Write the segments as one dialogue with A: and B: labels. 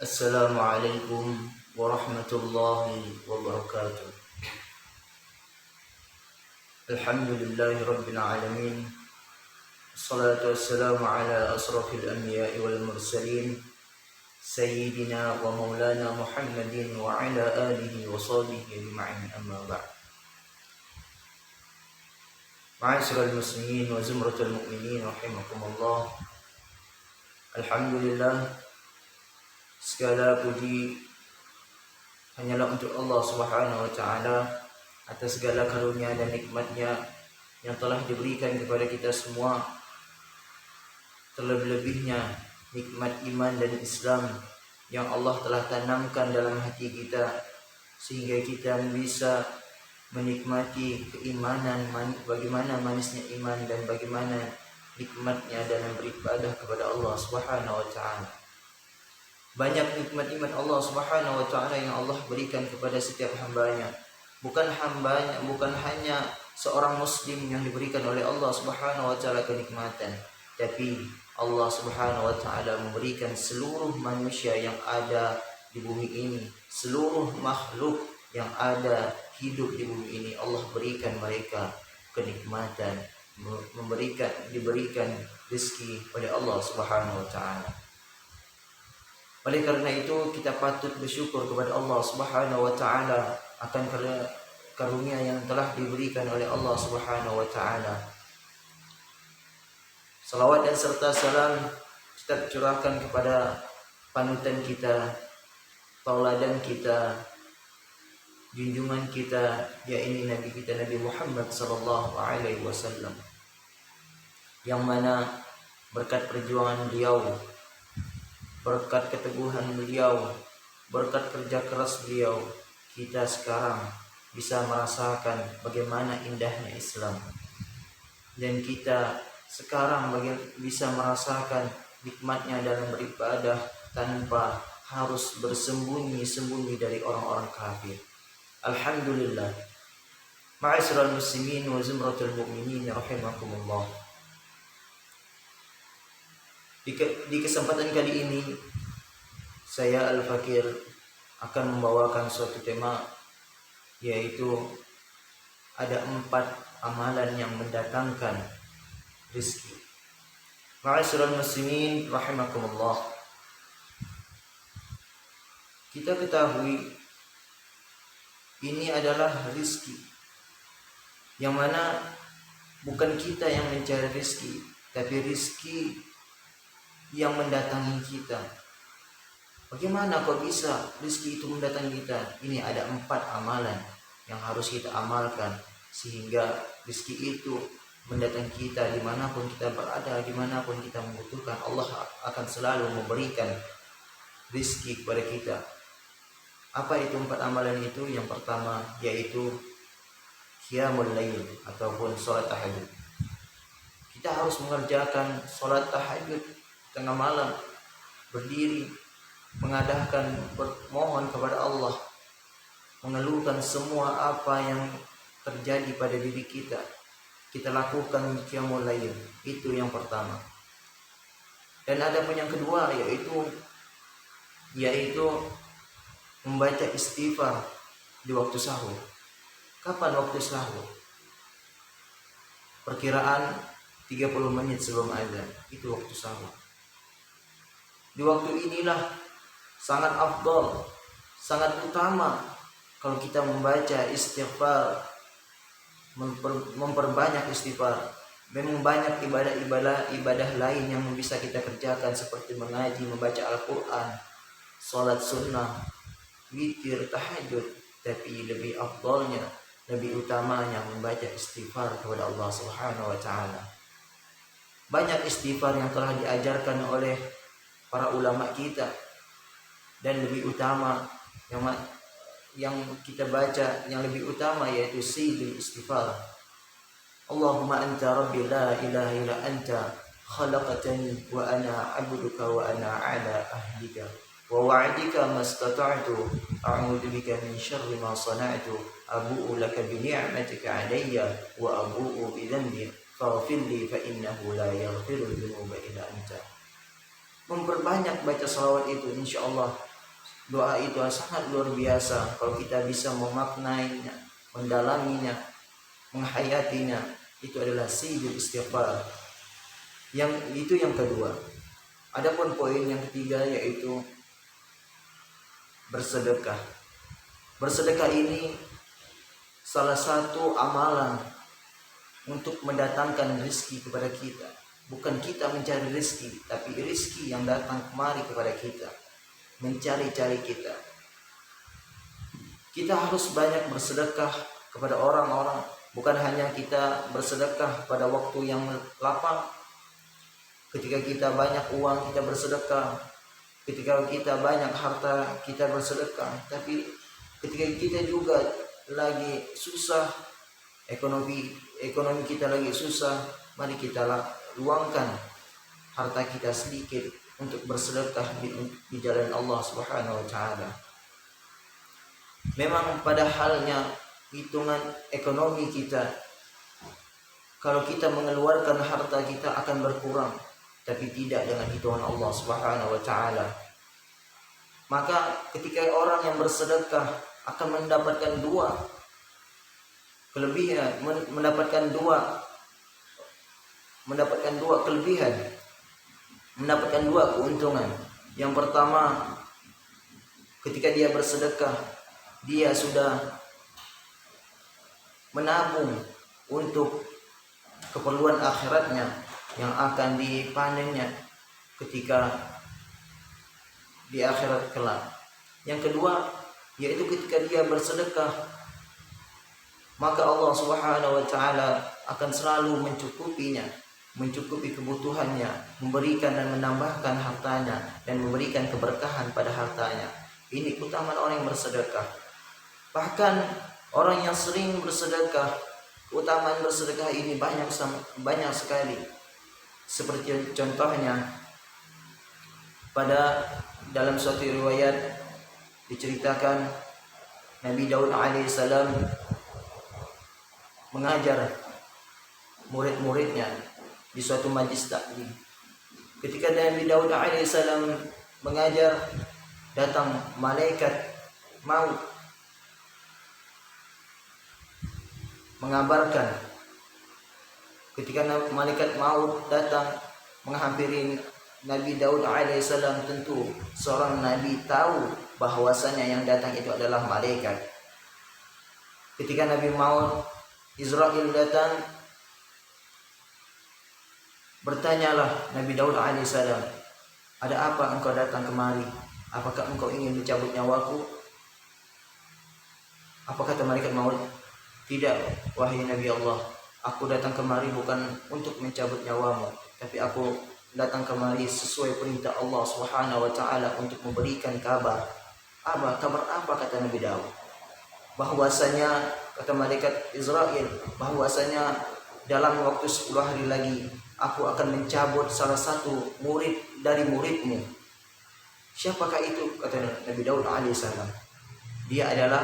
A: Assalamualaikum warahmatullahi wabarakatuh. Alhamdulillahi rabbil alamin. Assalatu wassalamu ala asrafil anbiya'i wal mursalin Sayyidina wa maulana Muhammadin wa ala alihi wa sahbihi ajma'in, amma ba'd. Ma'asyiral muslimin wa zumratul mu'minin rahimakumullah. Alhamdulillah, segala puji hanyalah untuk Allah Subhanahu wa taala atas segala karunia dan nikmatnya yang telah diberikan kepada kita semua. Terlebih-lebihnya nikmat iman dan Islam yang Allah telah tanamkan dalam hati kita, sehingga kita bisa menikmati keimanan, bagaimana manisnya iman dan bagaimana nikmatnya dalam beribadah kepada Allah Subhanahu wa taala. Banyak nikmat-nikmat Allah Subhanahu wa taala yang Allah berikan kepada setiap hambanya. Bukan hanya seorang muslim yang diberikan oleh Allah Subhanahu wa taala kenikmatan, tapi Allah Subhanahu wa taala memberikan seluruh manusia yang ada di bumi ini, seluruh makhluk yang ada hidup di bumi ini, Allah berikan mereka kenikmatan, diberikan rezeki oleh Allah Subhanahu wa taala. Oleh karena itu kita patut bersyukur kepada Allah Subhanahu wa taala akan karunia yang telah diberikan oleh Allah Subhanahu wa taala. Salawat dan serta salam kita curahkan kepada panutan kita, tauladan kita, junjungan kita, yaitu Nabi kita Nabi Muhammad sallallahu alaihi wasallam, yang mana berkat perjuangan beliau, berkat keteguhan beliau, berkat kerja keras beliau, kita sekarang bisa merasakan bagaimana indahnya Islam. Dan kita sekarang bisa merasakan nikmatnya dalam beribadah tanpa harus bersembunyi-sembunyi dari orang-orang kafir. Alhamdulillah. Ma'asyiral muslimin wa zumratul mu'minin rahimakumullah. Di kesempatan kali ini saya Al-Fakir akan membawakan suatu tema, yaitu ada 4 amalan yang mendatangkan rezeki. Ma'asyiral muslimin rahimakumullah. Kita ketahui ini adalah rezeki yang mana bukan kita yang mencari rezeki, tapi rezeki yang mendatangi kita. Bagaimana kok bisa rezeki itu mendatangi kita? Ini ada 4 amalan yang harus kita amalkan sehingga rezeki itu mendatangi kita dimanapun kita berada, dimanapun kita membutuhkan. Allah akan selalu memberikan rezeki kepada kita. Apa itu 4 amalan itu? Yang pertama yaitu qiyamul lail ataupun salat tahajud. Kita harus mengerjakan salat tahajud tengah malam, berdiri, mengadahkan, bermohon kepada Allah, mengeluhkan semua apa yang terjadi pada diri kita. Kita lakukan qiyamul lail, itu yang pertama. Dan ada pun yang kedua yaitu membaca istighfar di waktu sahur. Kapan waktu sahur? Perkiraan 30 menit sebelum azan, itu waktu sahur. Di waktu inilah sangat afdal, sangat utama kalau kita membaca istighfar, memperbanyak istighfar. Memang banyak ibadah lain yang bisa kita kerjakan seperti mengaji, membaca Al-Quran, salat sunnah, witir, tahajud. Tapi lebih afdalnya, lebih utamanya membaca istighfar kepada Allah Subhanahu wa taala. Banyak istighfar yang telah diajarkan oleh para ulama kita, dan lebih utama yang kita baca yang lebih utama yaitu sayyidul istighfar. Allahumma anta rabbi la ilaha illa anta khalaqtani wa ana 'abduka wa ana 'ala ahdika wa wa'dika mastata'tu a'udzu bika min syarri ma sana'tu abu'u laka bi ni'matika 'alayya wa abu'u bi dhanbi faghfir li fa innahu la yaghfiru dhunuba illa anta. Memperbanyak baca salawat itu, insya Allah Doa itu sangat luar biasa kalau kita bisa memaknainya, mendalaminya, menghayatinya. Itu adalah sayyidul istighfar. Yang kedua. Adapun poin yang ketiga yaitu bersedekah. Bersedekah ini salah satu amalan untuk mendatangkan rezeki kepada kita. Bukan kita mencari rezeki, tapi rezeki yang datang kemari kepada kita, mencari-cari kita. Kita harus banyak bersedekah kepada orang-orang. Bukan hanya kita bersedekah pada waktu yang lapang. Ketika kita banyak uang, kita bersedekah. Ketika kita banyak harta, kita bersedekah. Tapi ketika kita juga lagi susah, ekonomi kita lagi susah, mari kita luangkan harta kita sedikit untuk bersedekah di jalan Allah Subhanahu wa taala. Memang pada halnya hitungan ekonomi kita, kalau kita mengeluarkan harta kita akan berkurang, tapi tidak dengan hitungan Allah Subhanahu wa taala. Maka ketika orang yang bersedekah akan mendapatkan dua kelebihan, mendapatkan dua kelebihan, mendapatkan dua keuntungan. Yang pertama, ketika dia bersedekah, dia sudah menabung untuk keperluan akhiratnya yang akan dipanennya ketika di akhirat kelak. Yang kedua, yaitu ketika dia bersedekah, maka Allah Subhanahu wa taala akan selalu mencukupinya, mencukupi kebutuhannya, memberikan dan menambahkan hartanya, dan memberikan keberkahan pada hartanya. Ini keutamaan orang yang bersedekah. Bahkan orang yang sering bersedekah, keutamaan bersedekah ini banyak sekali. Seperti contohnya pada dalam suatu riwayat diceritakan Nabi Daud alaihissalam mengajar murid-muridnya di suatu majlis taklim. Ketika Nabi Daud alaihissalam mengajar, datang malaikat maut mengabarkan. Ketika malaikat maut datang menghampiri Nabi Daud alaihissalam, tentu seorang nabi tahu bahwasanya yang datang itu adalah malaikat. Ketika Nabi maut Israel datang, bertanyalah Nabi Daud alaihissalam, ada apa engkau datang kemari? Apakah engkau ingin mencabut nyawaku? Apa kata malaikat maut? Tidak, wahai Nabi Allah, aku datang kemari bukan untuk mencabut nyawamu, tapi aku datang kemari sesuai perintah Allah Subhanahu wa taala untuk memberikan kabar. Kabar apa kata Nabi Daud? Bahwasanya, kata malaikat Israel, bahwasanya dalam waktu 10 hari lagi aku akan mencabut salah satu murid dari muridmu. Siapakah itu? Kata Nabi Daud alaihissalam. Dia adalah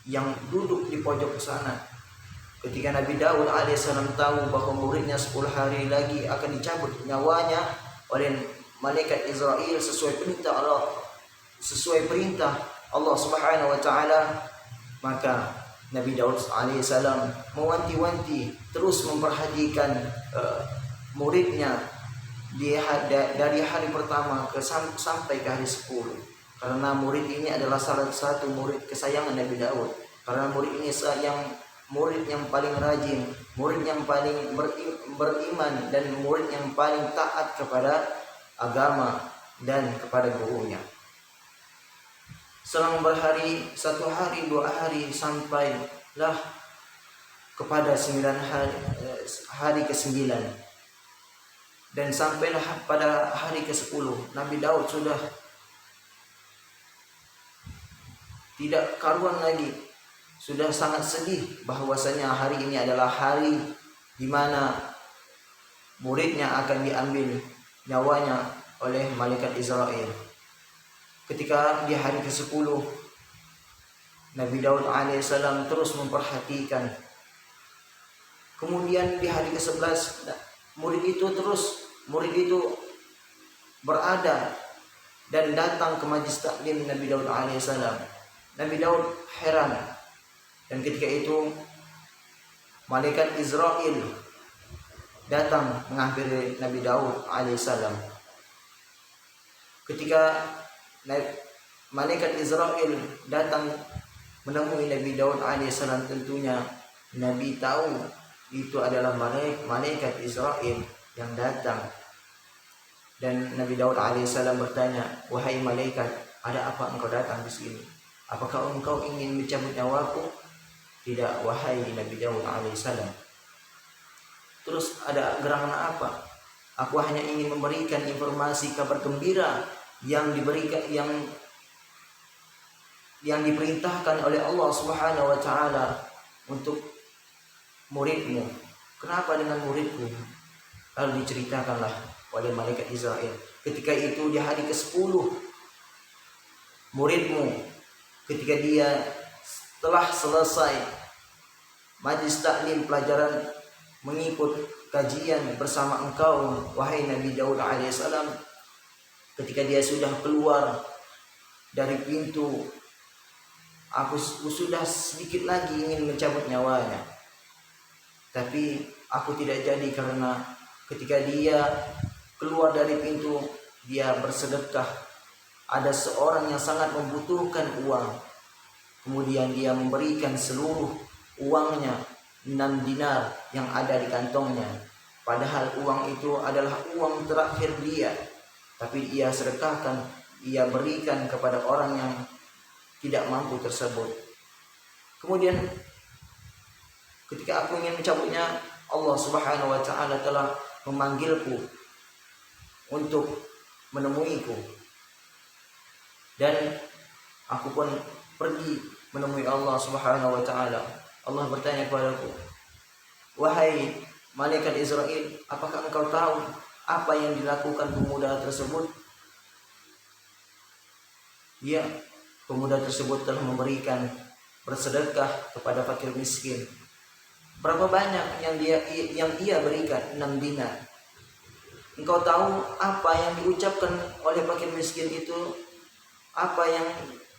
A: yang duduk di pojok sana. Ketika Nabi Daud alaihissalam tahu bahwa muridnya 10 hari lagi akan dicabut nyawanya oleh malaikat Israel sesuai perintah Allah Subhanahu wa taala, maka Nabi Daud alaihissalam mewanti-wanti, terus memperhatikan muridnya dari hari pertama sampai ke hari 10. Karena murid ini adalah salah satu murid kesayangan Nabi Daud. Karena murid ini murid yang paling rajin, murid yang paling beriman, dan murid yang paling taat kepada agama dan kepada gurunya. Selang berhari, 1 hari, 2 hari, sampailah kepada 9 hari ke-9. Dan sampailah pada hari ke-10, Nabi Daud sudah tidak karuan lagi, sudah sangat sedih bahwasanya hari ini adalah hari di mana muridnya akan diambil nyawanya oleh malaikat Israel. Ketika di hari ke-10, Nabi Daud alaihissalam terus memperhatikan. Kemudian di hari ke-11, murid itu berada dan datang ke majlis taklim Nabi Daud alaihissalam. Nabi Daud heran, dan ketika itu malaikat Israel datang menghampiri Nabi Daud alaihissalam. Ketika malaikat Israel datang menemui Nabi Daud alaihissalam, tentunya Nabi tahu itu adalah malaikat Israel yang datang. Dan Nabi Daud alaihissalam bertanya, "Wahai malaikat, ada apa engkau datang di sini? Apakah engkau ingin mencabut nyawaku?" "Tidak, wahai Nabi Daud alaihissalam." "Terus ada gerangan apa?" "Aku hanya ingin memberikan informasi kabar gembira yang diperintahkan oleh Allah Subhanahu wa taala untuk muridmu." "Kenapa dengan muridku?" Lalu diceritakanlah oleh malaikat Israel, ketika itu di hari ke-10 muridmu, ketika dia telah selesai majlis taklim pelajaran mengikut kajian bersama engkau wahai Nabi Daud alaihissalam, ketika dia sudah keluar dari pintu, aku sudah sedikit lagi ingin mencabut nyawanya, tapi aku tidak jadi, karena ketika dia keluar dari pintu, dia bersedekah. Ada seorang yang sangat membutuhkan uang, kemudian dia memberikan seluruh uangnya, 6 dinar yang ada di kantongnya, padahal uang itu adalah uang terakhir dia, tapi ia sedekahkan, ia berikan kepada orang yang tidak mampu tersebut. Kemudian ketika aku ingin mencabutnya, Allah Subhanahu wa taala telah memanggilku untuk menemuiku, dan aku pun pergi menemui Allah Subhanahu wa taala. Allah bertanya kepadaku, "Wahai malaikat Israel, apakah engkau tahu apa yang dilakukan pemuda tersebut?" "Ya, pemuda tersebut telah memberikan bersedekah kepada fakir miskin." "Berapa banyak yang ia berikan?" 6 dinar. "Engkau tahu apa yang diucapkan oleh fakir miskin itu? Apa yang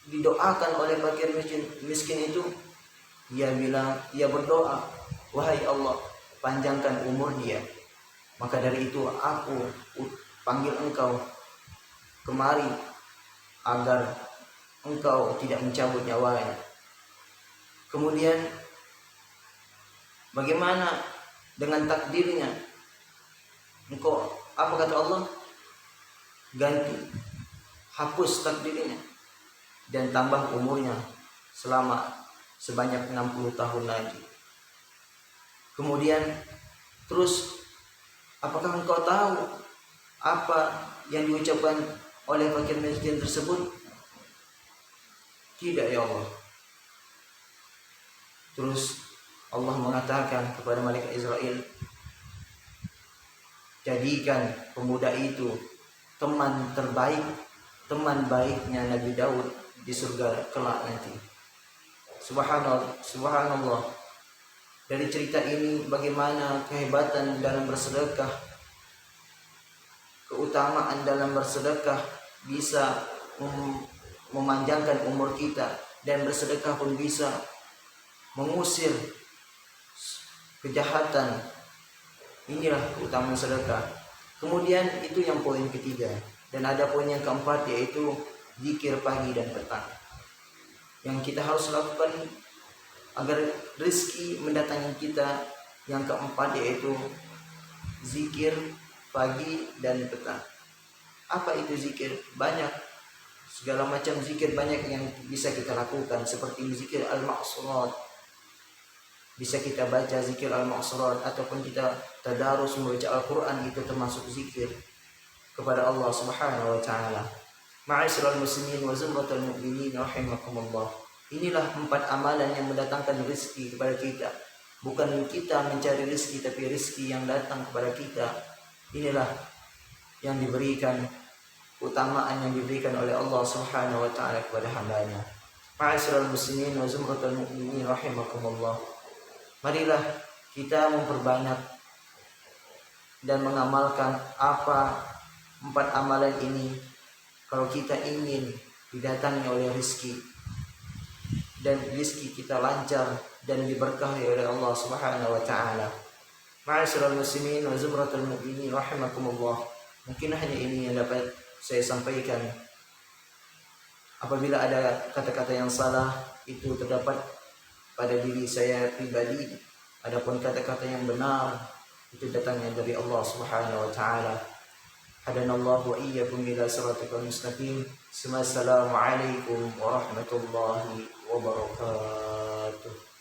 A: didoakan oleh fakir miskin itu?" Ia berdoa, "Wahai Allah, panjangkan umur dia." Maka dari itu aku panggil engkau kemari agar engkau tidak mencabut nyawanya. Kemudian bagaimana dengan takdirnya? Engkau, apa kata Allah? "Ganti, hapus takdirnya dan tambah umurnya sebanyak 60 tahun lagi." Kemudian terus, apakah engkau tahu apa yang diucapkan oleh fakir miskin tersebut? "Tidak ya Allah." Terus Allah mengatakan kepada malaikat Israel, "Jadikan pemuda itu teman baiknya Nabi Daud di surga kelak nanti." Subhanallah. Dari cerita ini bagaimana kehebatan dalam bersedekah, keutamaan dalam bersedekah bisa memanjangkan umur kita, dan bersedekah pun bisa mengusir kejahatan. Inilah keutamaan sedekah. Kemudian itu yang poin ketiga, dan ada poin yang keempat, yaitu zikir pagi dan petang yang kita harus lakukan agar rezeki mendatangi kita. Yang keempat yaitu zikir pagi dan petang. Apa itu zikir? Banyak, segala macam zikir banyak yang bisa kita lakukan, seperti zikir al-ma'surat. Bisa kita baca zikir al-ma'surat, ataupun kita tadarus membaca Al-Quran, itu termasuk zikir kepada Allah Subhanahu wa ta'ala. Ma'asyiral muslimin wa zumratul mu'minin rahimakumullah. Inilah 4 amalan yang mendatangkan rezeki kepada kita. Bukan kita mencari rezeki, tapi rezeki yang datang kepada kita. Inilah yang diberikan, keutamaan yang diberikan oleh Allah Subhanahu wa ta'ala kepada hambanya. Ma'asyiral muslimin wa zumratul mu'minin rahimakumullah. Marilah kita memperbanyak dan mengamalkan apa 4 amalan ini kalau kita ingin didatangi oleh rizki dan rizki kita lancar dan diberkahi oleh Allah Subhanahu wa taala. Ma'asyiral muslimin wa zumratul mu'minin rahimakumullah. Mungkin hanya ini yang dapat saya sampaikan. Apabila ada kata-kata yang salah itu terdapat pada diri saya pribadi, adapun kata-kata yang benar itu datangnya dari Allah Subhanahu wa taala. Hadanallahu wa iyyakum ila siratal mustaqim. Assalamualaikum warahmatullahi wabarakatuh.